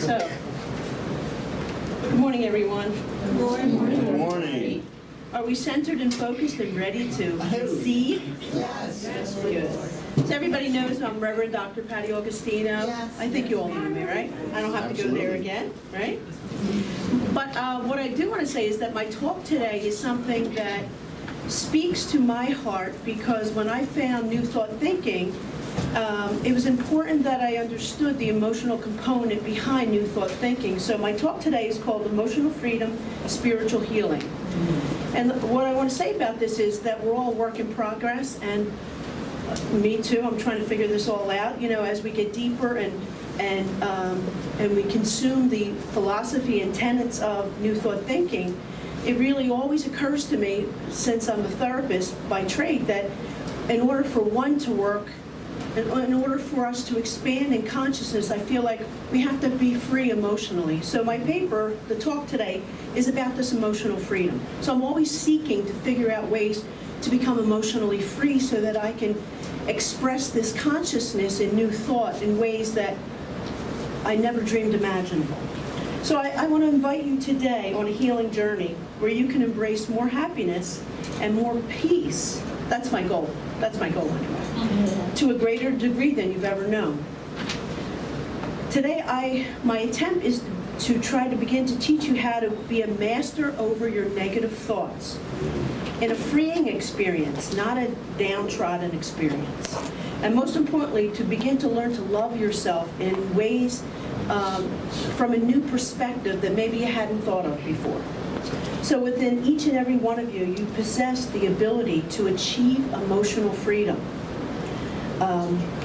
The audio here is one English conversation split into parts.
So, good morning, everyone. Good morning. Good morning. Are we centered and focused and ready to receive? Yes. Good. So everybody knows I'm Reverend Dr. Patti Augustino. Yes. I think you all know me, right? I don't have to go there again, right? But what I do want to say is that my talk today is something that speaks to my heart, because when I found New Thought Thinking, it was important that I understood the emotional component behind New Thought Thinking. So my talk today is called Emotional Freedom, Spiritual Healing. And what I want to say about this is that we're all a work in progress, and me too, I'm trying to figure this all out. You know, as we get deeper and we consume the philosophy and tenets of New Thought Thinking, it really always occurs to me, since I'm a therapist by trade, that in order for one to work, in order for us to expand in consciousness, I feel like we have to be free emotionally. So my paper, the talk today, is about this emotional freedom. So I'm always seeking to figure out ways to become emotionally free so that I can express this consciousness in new thought in ways that I never dreamed imaginable. So I want to invite you today on a healing journey where you can embrace more happiness and more peace. That's my goal. That's my goal anyway. To a greater degree than you've ever known. Today, my attempt is to try to begin to teach you how to be a master over your negative thoughts in a freeing experience, not a downtrodden experience. And most importantly, to begin to learn to love yourself in ways from a new perspective that maybe you hadn't thought of before. So within each and every one of you, you possess the ability to achieve emotional freedom.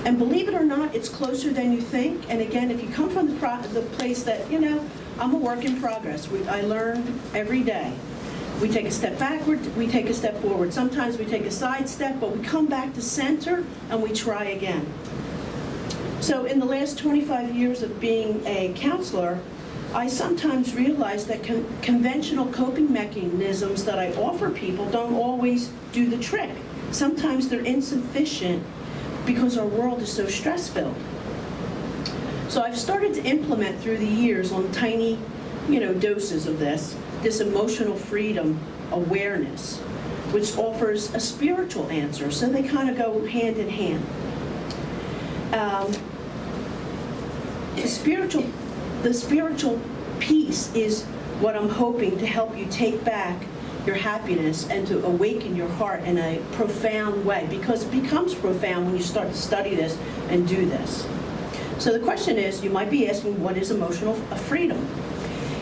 And believe it or not, it's closer than you think. And again, if you come from the place that, you know, I'm a work in progress. I learn every day. We take a step backward, we take a step forward. Sometimes we take a side step, but we come back to center and we try again. So in the last 25 years of being a counselor, I sometimes realize that conventional coping mechanisms that I offer people don't always do the trick. Sometimes they're insufficient because our world is so stress-filled. So I've started to implement through the years on tiny, doses of this emotional freedom awareness, which offers a spiritual answer. So they kind of go hand in hand. The spiritual piece is what I'm hoping to help you take back your happiness and to awaken your heart in a profound way, because it becomes profound when you start to study this and do this. So the question is, you might be asking, what is emotional freedom?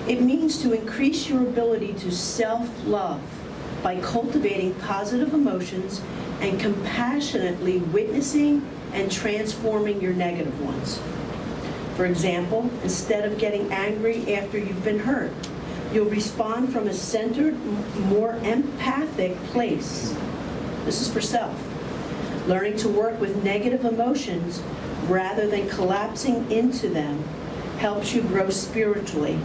It means to increase your ability to self-love by cultivating positive emotions and compassionately witnessing and transforming your negative ones. For example, instead of getting angry after you've been hurt, you'll respond from a centered, more empathic place. This is for self. Learning to work with negative emotions rather than collapsing into them helps you grow spiritually,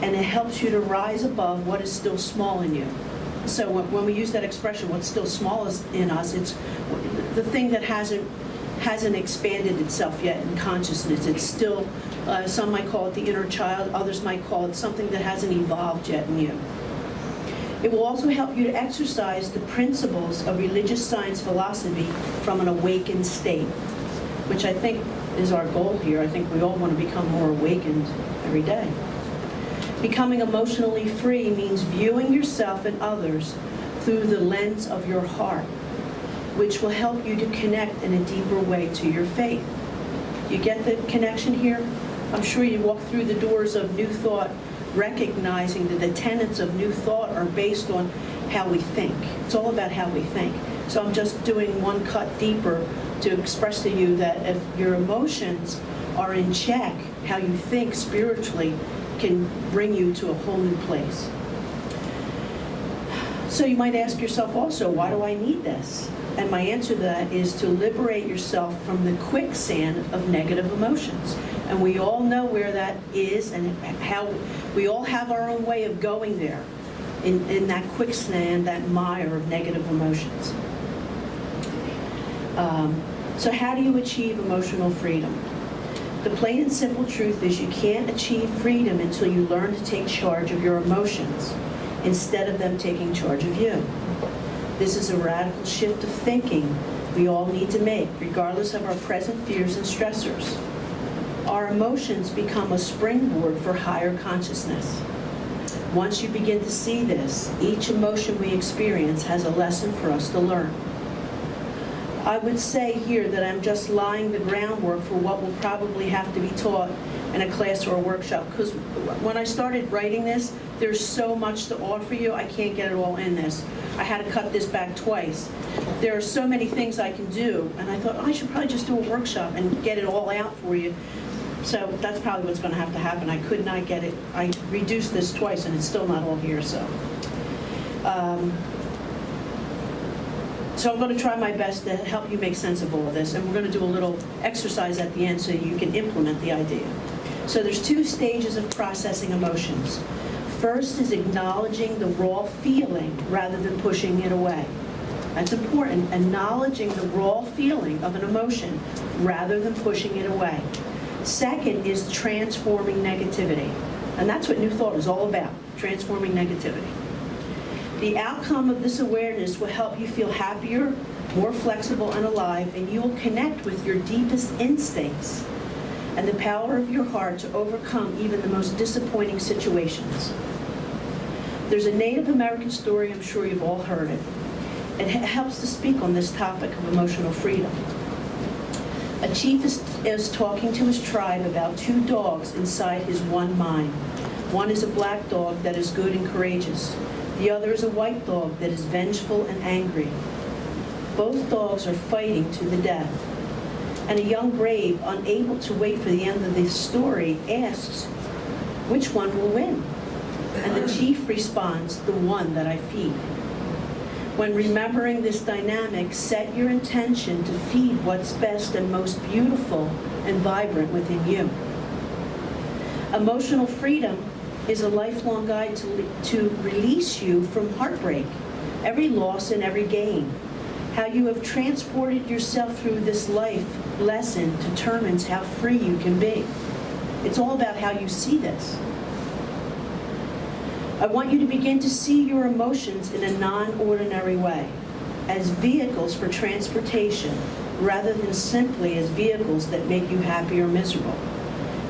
and it helps you to rise above what is still small in you. So when we use that expression, what's still small is in us, it's the thing that hasn't expanded itself yet in consciousness. It's still, some might call it the inner child, others might call it something that hasn't evolved yet in you. It will also help you to exercise the principles of religious science philosophy from an awakened state, which I think is our goal here. I think we all want to become more awakened every day. Becoming emotionally free means viewing yourself and others through the lens of your heart, which will help you to connect in a deeper way to your faith. You get the connection here? I'm sure you walk through the doors of New Thought recognizing that the tenets of New Thought are based on how we think. It's all about how we think. So I'm just doing one cut deeper to express to you that if your emotions are in check, how you think spiritually can bring you to a whole new place. So you might ask yourself also, why do I need this? And my answer to that is to liberate yourself from the quicksand of negative emotions. And we all know where that is and how we all have our own way of going there in that quicksand, that mire of negative emotions. So how do you achieve emotional freedom? The plain and simple truth is you can't achieve freedom until you learn to take charge of your emotions instead of them taking charge of you. This is a radical shift of thinking we all need to make, regardless of our present fears and stressors. Our emotions become a springboard for higher consciousness. Once you begin to see this, each emotion we experience has a lesson for us to learn. I would say here that I'm just laying the groundwork for what will probably have to be taught in a class or a workshop, because when I started writing this, there's so much to offer you, I can't get it all in this. I had to cut this back twice. There are so many things I can do, and I thought, I should probably just do a workshop and get it all out for you. So that's probably what's going to have to happen. I could not get it. I reduced this twice, and it's still not all here, so. So I'm going to try my best to help you make sense of all of this, and we're going to do a little exercise at the end so you can implement the idea. So there's two stages of processing emotions. First is acknowledging the raw feeling rather than pushing it away. That's important, acknowledging the raw feeling of an emotion rather than pushing it away. Second is transforming negativity, and that's what New Thought is all about, transforming negativity. The outcome of this awareness will help you feel happier, more flexible and alive, and you will connect with your deepest instincts and the power of your heart to overcome even the most disappointing situations. There's a Native American story, I'm sure you've all heard it. It helps to speak on this topic of emotional freedom. A chief is talking to his tribe about two dogs inside his one mind. One is a black dog that is good and courageous. The other is a white dog that is vengeful and angry. Both dogs are fighting to the death. And a young brave, unable to wait for the end of the story, asks, which one will win? And the chief responds, the one that I feed. When remembering this dynamic, set your intention to feed what's best and most beautiful and vibrant within you. Emotional freedom is a lifelong guide to release you from heartbreak, every loss and every gain. How you have transported yourself through this life lesson determines how free you can be. It's all about how you see this. I want you to begin to see your emotions in a non-ordinary way, as vehicles for transportation, rather than simply as vehicles that make you happy or miserable.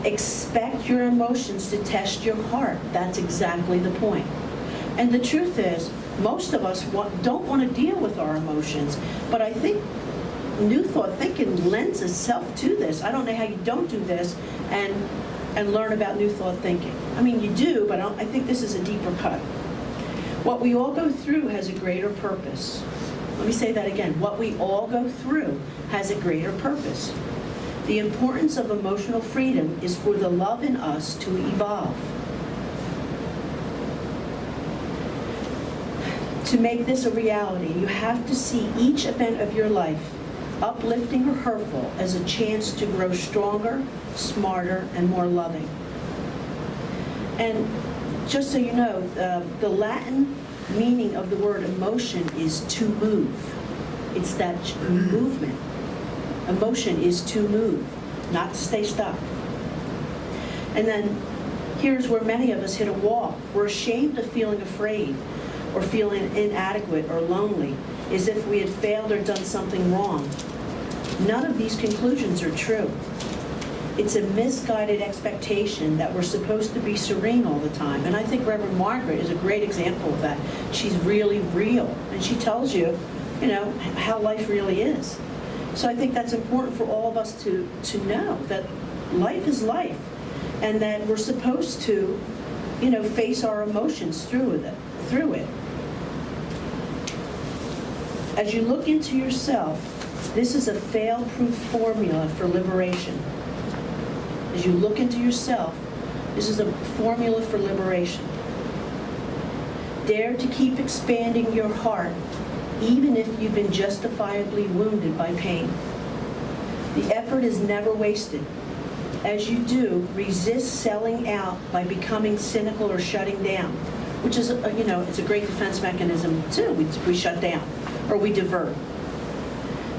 Expect your emotions to test your heart. That's exactly the point. And the truth is, most of us don't want to deal with our emotions, but I think New Thought thinking lends itself to this. I don't know how you don't do this and learn about New Thought thinking. I mean, you do, but I think this is a deeper cut. What we all go through has a greater purpose. Let me say that again. What we all go through has a greater purpose. The importance of emotional freedom is for the love in us to evolve. To make this a reality, you have to see each event of your life, uplifting or hurtful, as a chance to grow stronger, smarter, and more loving. And just so you know, the Latin meaning of the word emotion is to move. It's that movement. Emotion is to move, not to stay stuck. And then here's where many of us hit a wall. We're ashamed of feeling afraid or feeling inadequate or lonely, as if we had failed or done something wrong. None of these conclusions are true. It's a misguided expectation that we're supposed to be serene all the time. And I think Reverend Margaret is a great example of that. She's really real, and she tells you, how life really is. So I think that's important for all of us to know that life is life, and that we're supposed to, face our emotions through it. As you look into yourself, this is a fail-proof formula for liberation. As you look into yourself, this is a formula for liberation. Dare to keep expanding your heart, even if you've been justifiably wounded by pain. The effort is never wasted. As you do, resist selling out by becoming cynical or shutting down, which is, it's a great defense mechanism too. We shut down or we divert.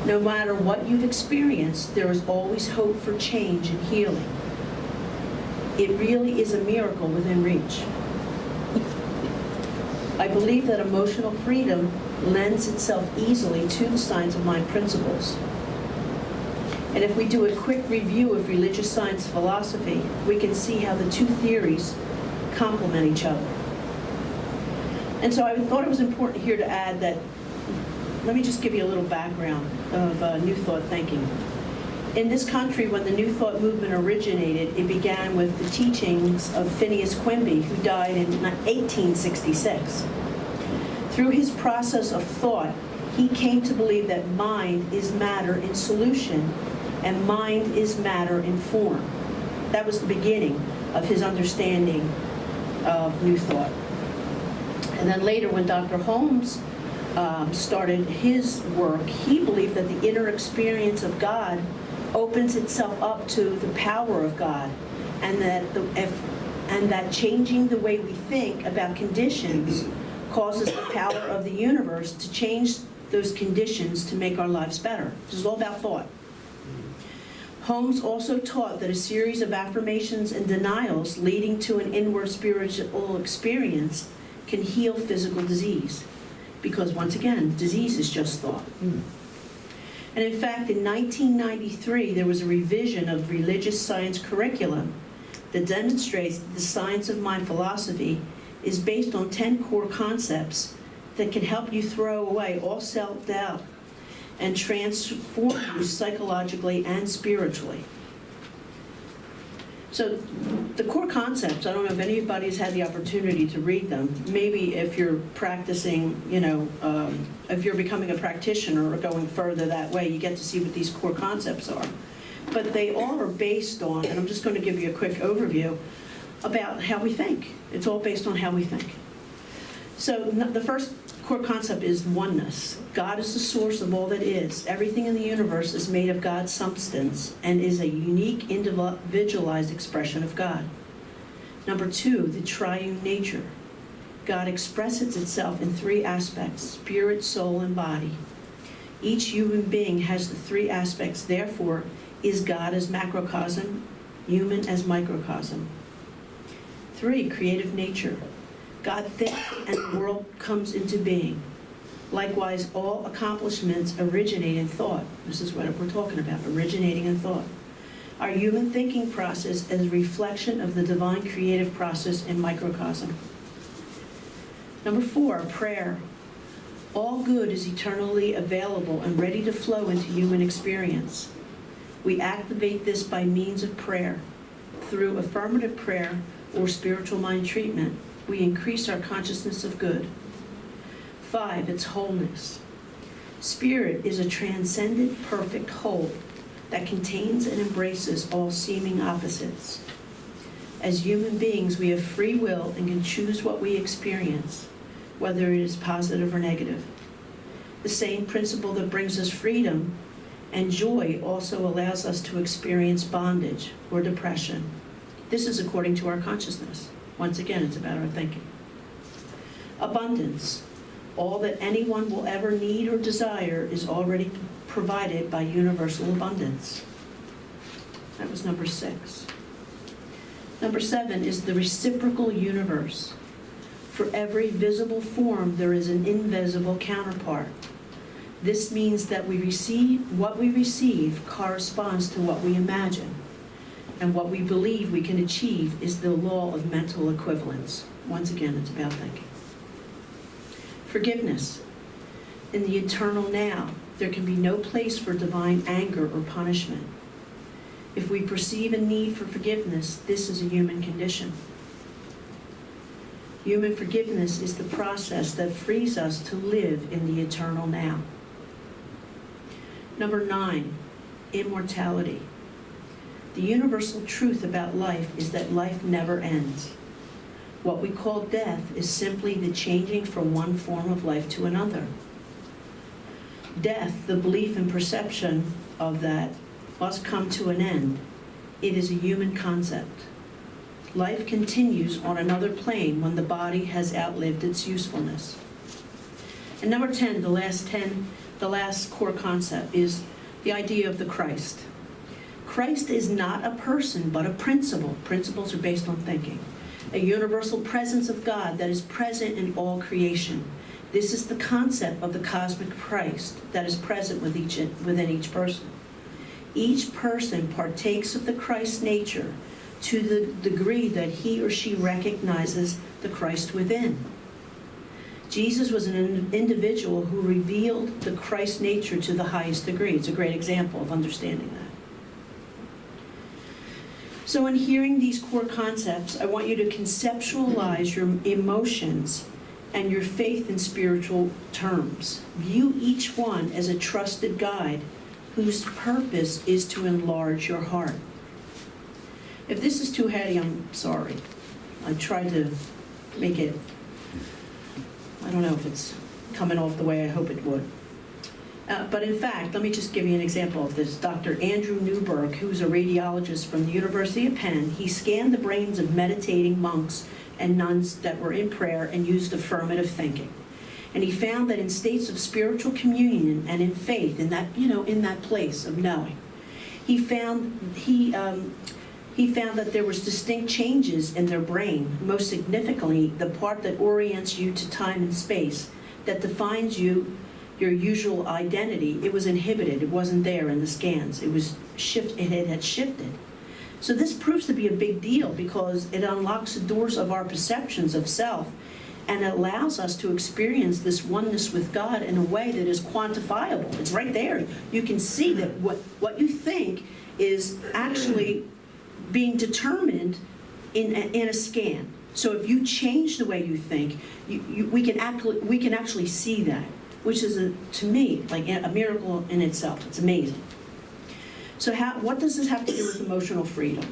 No matter what you've experienced, there is always hope for change and healing. It really is a miracle within reach. I believe that emotional freedom lends itself easily to the science of mind principles. And if we do a quick review of religious science philosophy, we can see how the two theories complement each other. And so I thought it was important here to add that, let me just give you a little background of New Thought thinking. In this country, when the New Thought movement originated, it began with the teachings of Phineas Quimby, who died in 1866. Through his process of thought, he came to believe that mind is matter in solution and mind is matter in form. That was the beginning of his understanding of New Thought. And then later, when Dr. Holmes started his work, he believed that the inner experience of God opens itself up to the power of God, and that changing the way we think about conditions causes the power of the universe to change those conditions to make our lives better. This is all about thought. Holmes also taught that a series of affirmations and denials leading to an inward spiritual experience can heal physical disease. Because once again, disease is just thought. And in fact, in 1993, there was a revision of religious science curriculum that demonstrates that the science of mind philosophy is based on 10 core concepts that can help you throw away all self-doubt and transform you psychologically and spiritually. So the core concepts, I don't know if anybody's had the opportunity to read them. Maybe if you're practicing, if you're becoming a practitioner or going further that way, you get to see what these core concepts are. But they all are based on, and I'm just going to give you a quick overview, about how we think. It's all based on how we think. So the first core concept is oneness. God is the source of all that is. Everything in the universe is made of God's substance and is a unique, individualized expression of God. Number two, the triune nature. God expresses itself in three aspects: spirit, soul, and body. Each human being has the three aspects, therefore, is God as macrocosm, human as microcosm. Three, creative nature. God thinks and the world comes into being. Likewise, all accomplishments originate in thought. This is what we're talking about, originating in thought. Our human thinking process is a reflection of the divine creative process in microcosm. Number four, prayer. All good is eternally available and ready to flow into human experience. We activate this by means of prayer. Through affirmative prayer or spiritual mind treatment, we increase our consciousness of good. Five, it's wholeness. Spirit is a transcendent, perfect whole that contains and embraces all seeming opposites. As human beings, we have free will and can choose what we experience, whether it is positive or negative. The same principle that brings us freedom and joy also allows us to experience bondage or depression. This is according to our consciousness. Once again, it's about our thinking. Abundance. All that anyone will ever need or desire is already provided by universal abundance. That was number 6. Number 7 is the reciprocal universe. For every visible form, there is an invisible counterpart. This means that what we receive corresponds to what we imagine. And what we believe we can achieve is the law of mental equivalence. Once again, it's about thinking. Forgiveness. In the eternal now, there can be no place for divine anger or punishment. If we perceive a need for forgiveness, this is a human condition. Human forgiveness is the process that frees us to live in the eternal now. Number 9, immortality. The universal truth about life is that life never ends. What we call death is simply the changing from one form of life to another. Death, the belief and perception of that, must come to an end. It is a human concept. Life continues on another plane when the body has outlived its usefulness. And number 10, the last 10 the last core concept is the idea of the Christ. Christ is not a person, but a principle. Principles are based on thinking. A universal presence of God that is present in all creation. This is the concept of the cosmic Christ that is present within each person. Each person partakes of the Christ nature to the degree that he or she recognizes the Christ within. Jesus was an individual who revealed the Christ nature to the highest degree. It's a great example of understanding that. So in hearing these core concepts, I want you to conceptualize your emotions and your faith in spiritual terms. View each one as a trusted guide whose purpose is to enlarge your heart. If this is too heady, I'm sorry. I tried to make it, I don't know if it's coming off the way I hope it would. But in fact, let me just give you an example of this. Dr. Andrew Newberg, who's a radiologist from the University of Penn, he scanned the brains of meditating monks and nuns that were in prayer and used affirmative thinking. And he found that in states of spiritual communion and in faith, in that place of knowing, he found that there was distinct changes in their brain. Most significantly, the part that orients you to time and space, that defines you, your usual identity, it was inhibited. It wasn't there in the scans. It had shifted. So this proves to be a big deal because it unlocks the doors of our perceptions of self and allows us to experience this oneness with God in a way that is quantifiable. It's right there. You can see that what you think is actually being determined in a scan. So if you change the way you think, we can actually see that, which is, to me, like a miracle in itself. It's amazing. So what does this have to do with emotional freedom?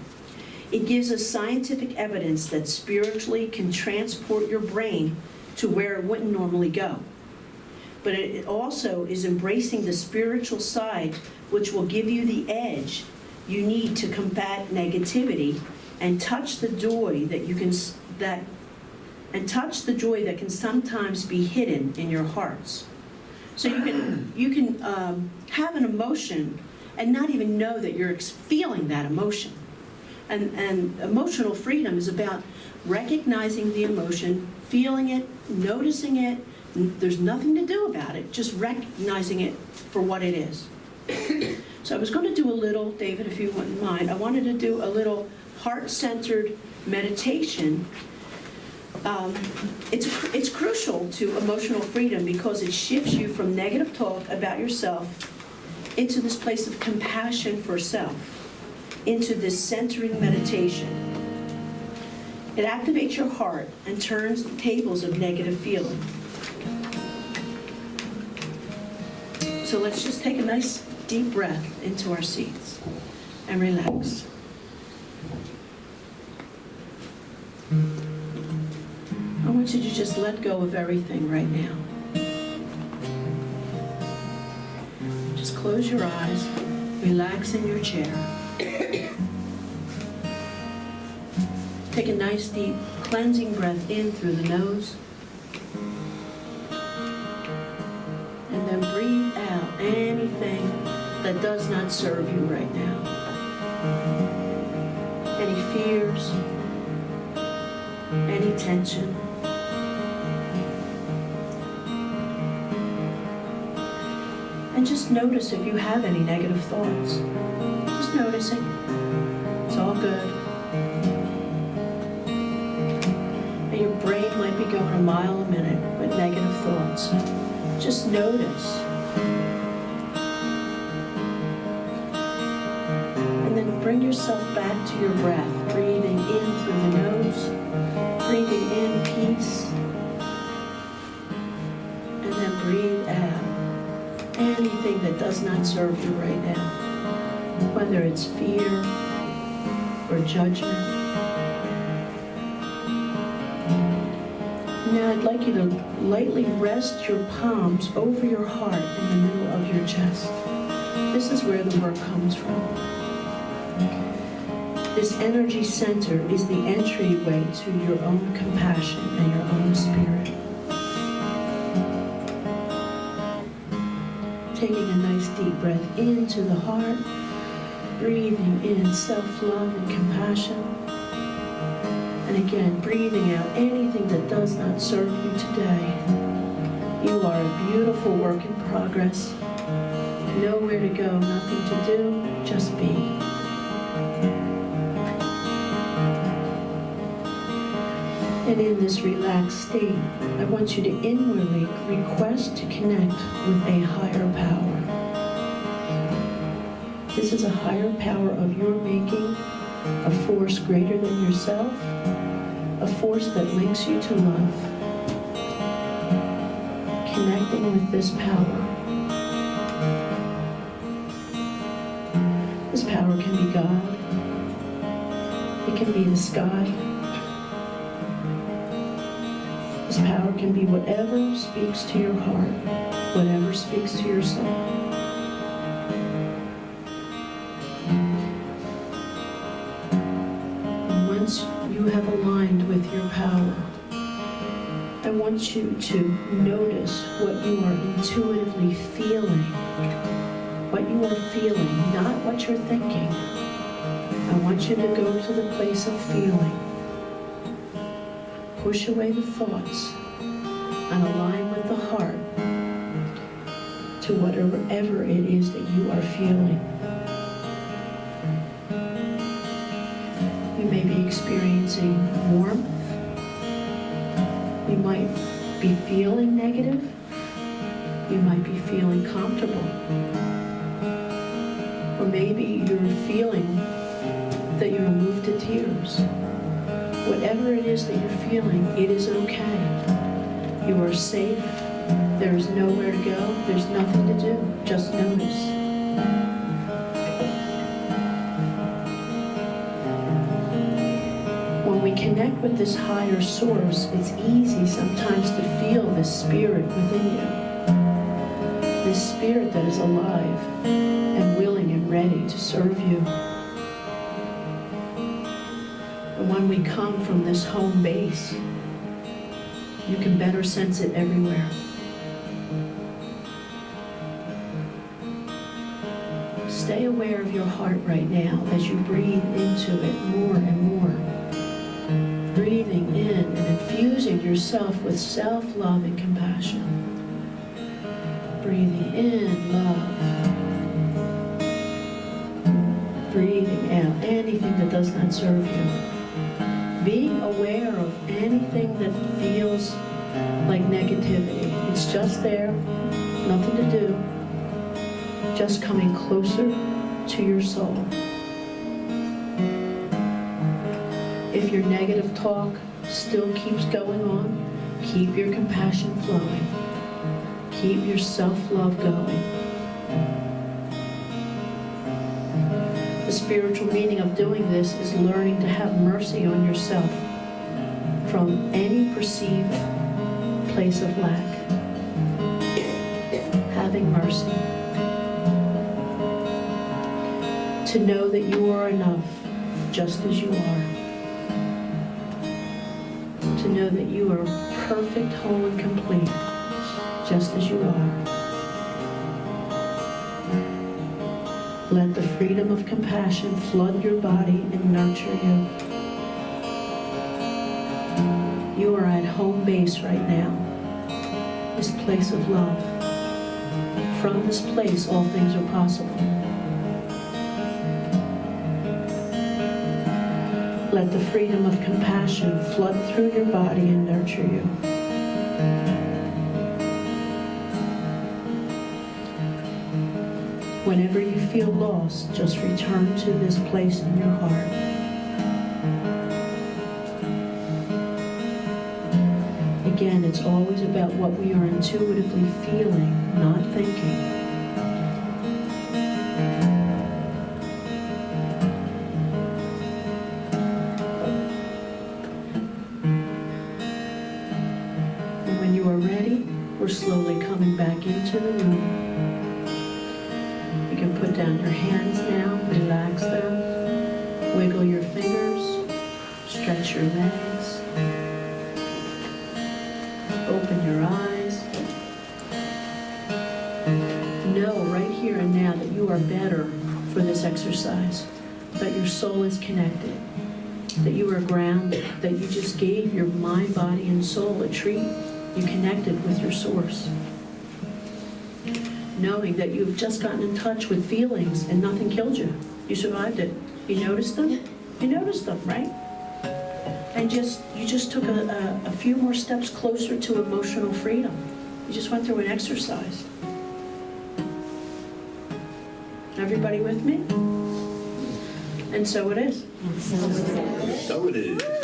It gives us scientific evidence that spiritually can transport your brain to where it wouldn't normally go. But it also is embracing the spiritual side, which will give you the edge you need to combat negativity and touch the joy that can sometimes be hidden in your hearts. So you can have an emotion and not even know that you're feeling that emotion. And emotional freedom is about recognizing the emotion, feeling it, noticing it. There's nothing to do about it, just recognizing it for what it is. So I was going to do a little, David, if you wouldn't mind, I wanted to do a little heart-centered meditation. It's crucial to emotional freedom because it shifts you from negative talk about yourself into this place of compassion for self, into this centering meditation. It activates your heart and turns the tables of negative feeling. So let's just take a nice deep breath into our seats and relax. I want you to just let go of everything right now. Just close your eyes, relax in your chair. Take a nice deep cleansing breath in through the nose. And then breathe out anything that does not serve you right now. Any fears, any tension. And just notice if you have any negative thoughts. Just noticing. It's all good. And your brain might be going a mile a minute with negative thoughts. Just notice. And then bring yourself back to your breath, breathing in through the nose, breathing in peace, and then breathe out anything that does not serve you right now, whether it's fear or judgment. Now I'd like you to lightly rest your palms over your heart in the middle of your chest. This is where the work comes from. This energy center is the entryway to your own compassion and your own spirit. taking a nice deep breath into the heart, breathing in self-love and compassion. And again, breathing out anything that does not serve you today. You are a beautiful work in progress. Nowhere to go, nothing to do, just be. And in this relaxed state, I want you to inwardly request to connect with a higher power. This is a higher power of your making, a force greater than yourself, a force that links you to love. Connecting with this power. This power can be God. It can be the sky. This power can be whatever speaks to your heart, whatever speaks to your soul. And once you have aligned with your power, I want you to notice what you are intuitively feeling. What you are feeling, not what you're thinking. I want you to go to the place of feeling. Push away the thoughts and align with the heart to whatever it is that you are feeling. You may be experiencing warmth. You might be feeling negative. You might be feeling comfortable. Or maybe you're feeling that you're moved to tears. Whatever it is that you're feeling, it is okay. You are safe. There's nowhere to go. There's nothing to do. Just notice. When we connect with this higher source, it's easy sometimes to feel this spirit within you. This spirit that is alive and willing and ready to serve you. And when we come from this home base, you can better sense it everywhere. Stay aware of your heart right now as you breathe into it more and more. Breathing in and infusing yourself with self-love and compassion. Breathing in love. Breathing out anything that does not serve you. Being aware of anything that feels like negativity. It's just there, nothing to do. Just coming closer to your soul. If your negative talk still keeps going on, keep your compassion flowing. Keep your self-love going. The spiritual meaning of doing this is learning to have mercy on yourself from any perceived place of lack. Having mercy. To know that you are enough just as you are. To know that you are perfect, whole, and complete just as you are. Let the freedom of compassion flood your body and nurture you. You are at home base right now, this place of love. From this place, all things are possible. Let the freedom of compassion flood through your body and nurture you. Whenever you feel lost, just return to this place in your heart. Again, it's always about what we are intuitively feeling, not thinking. And when you are ready, we're slowly coming back into the room. You can put down your hands now, relax them, wiggle your fingers, stretch your legs, open your eyes. Know you are better for this exercise, that your soul is connected, that you are grounded, that you just gave your mind, body, and soul a treat. You connected with your source. Knowing that you've just gotten in touch with feelings and nothing killed you. You survived it. You noticed them? You noticed them, right? And you just took a few more steps closer to emotional freedom. You just went through an exercise. Everybody with me? And so it is. So it is. So it is.